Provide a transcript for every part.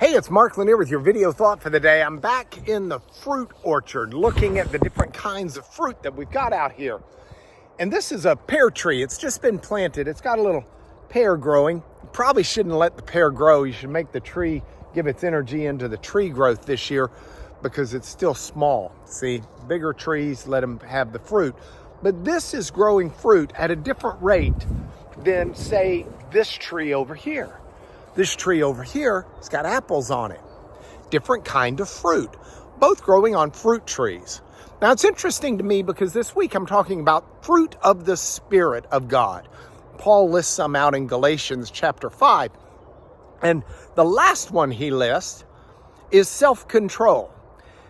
Hey, it's Mark Lanier with your video thought for the day. I'm back in the fruit orchard looking at the different kinds of fruit that we've got out here. And this is a pear tree. It's just been planted. It's got a little pear growing. You probably shouldn't let the pear grow. You should make the tree give its energy into the tree growth this year because it's still small. See, bigger trees, let them have the fruit. But this is growing fruit at a different rate than, say, this tree over here. This tree over here has got apples on it. Different kind of fruit, both growing on fruit trees. Now, it's interesting to me because this week I'm talking about fruit of the Spirit of God. Paul lists some out in Galatians chapter 5. And the last one he lists is self-control.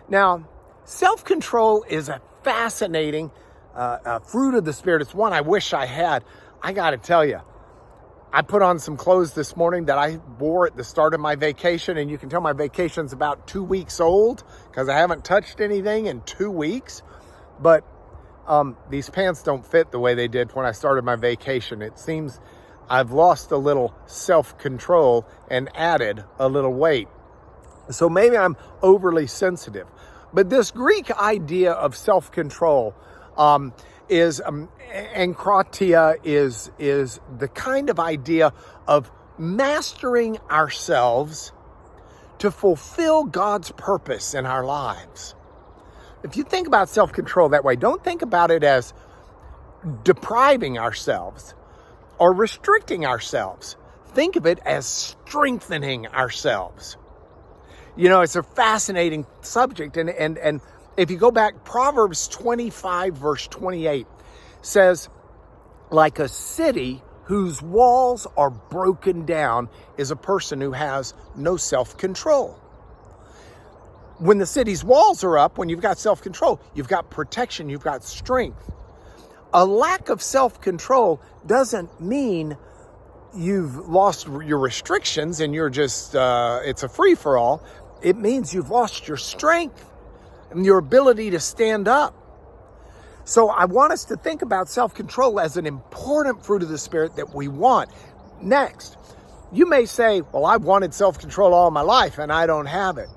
Now, self-control is a fascinating fruit of the Spirit. It's one I wish I had. I got to tell you, I put on some clothes this morning that I wore at the start of my vacation, and you can tell my vacation's about 2 weeks old because I haven't touched anything in 2 weeks. But these pants don't fit the way they did when I started my vacation. It seems I've lost a little self-control and added a little weight. So maybe I'm overly sensitive. But this Greek idea of self-control is enkratia is the kind of idea of mastering ourselves to fulfill God's purpose in our lives. If you think about self-control that way, don't think about it as depriving ourselves or restricting ourselves. Think of it as strengthening ourselves. You know, it's a fascinating subject, and if you go back, Proverbs 25, verse 28 says, like a city whose walls are broken down is a person who has no self-control. When the city's walls are up, when you've got self-control, you've got protection, you've got strength. A lack of self-control doesn't mean you've lost your restrictions and you're just, it's a free-for-all. It means you've lost your strength and your ability to stand up. So I want us to think about self-control as an important fruit of the Spirit that we want. Next, you may say, well, I've wanted self-control all my life and I don't have it.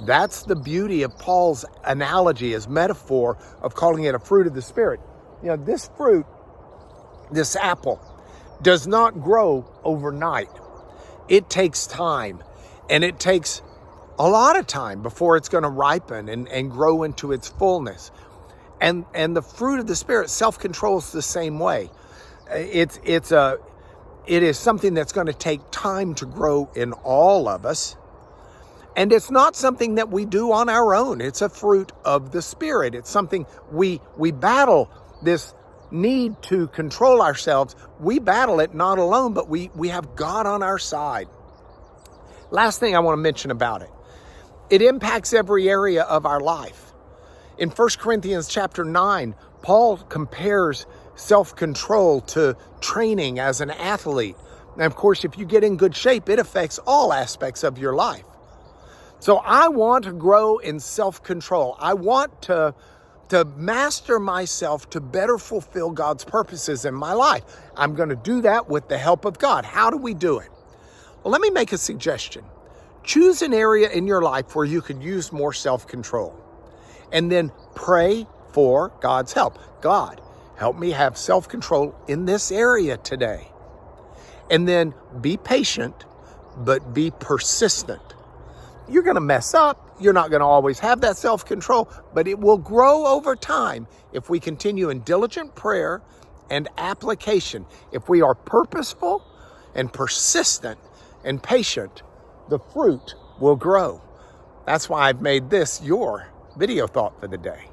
That's the beauty of Paul's analogy, his metaphor of calling it a fruit of the Spirit. You know, this fruit, this apple, does not grow overnight. It takes time, and it takes a lot of time before it's going to ripen and grow into its fullness. And the fruit of the Spirit, self-control, is the same way. It is something that's going to take time to grow in all of us. And it's not something that we do on our own. It's a fruit of the Spirit. It's something we battle, this need to control ourselves. We battle it not alone, but we have God on our side. Last thing I want to mention about it. It impacts every area of our life. In 1 Corinthians chapter 9, Paul compares self-control to training as an athlete. And of course, if you get in good shape, it affects all aspects of your life. So I want to grow in self-control. I want to master myself to better fulfill God's purposes in my life. I'm going to do that with the help of God. How do we do it? Well, let me make a suggestion. Choose an area in your life where you could use more self-control. And then pray for God's help. God, help me have self-control in this area today. And then be patient, but be persistent. You're going to mess up. You're not going to always have that self-control, but it will grow over time if we continue in diligent prayer and application. If we are purposeful and persistent and patient, the fruit will grow. That's why I've made this your video thought for the day.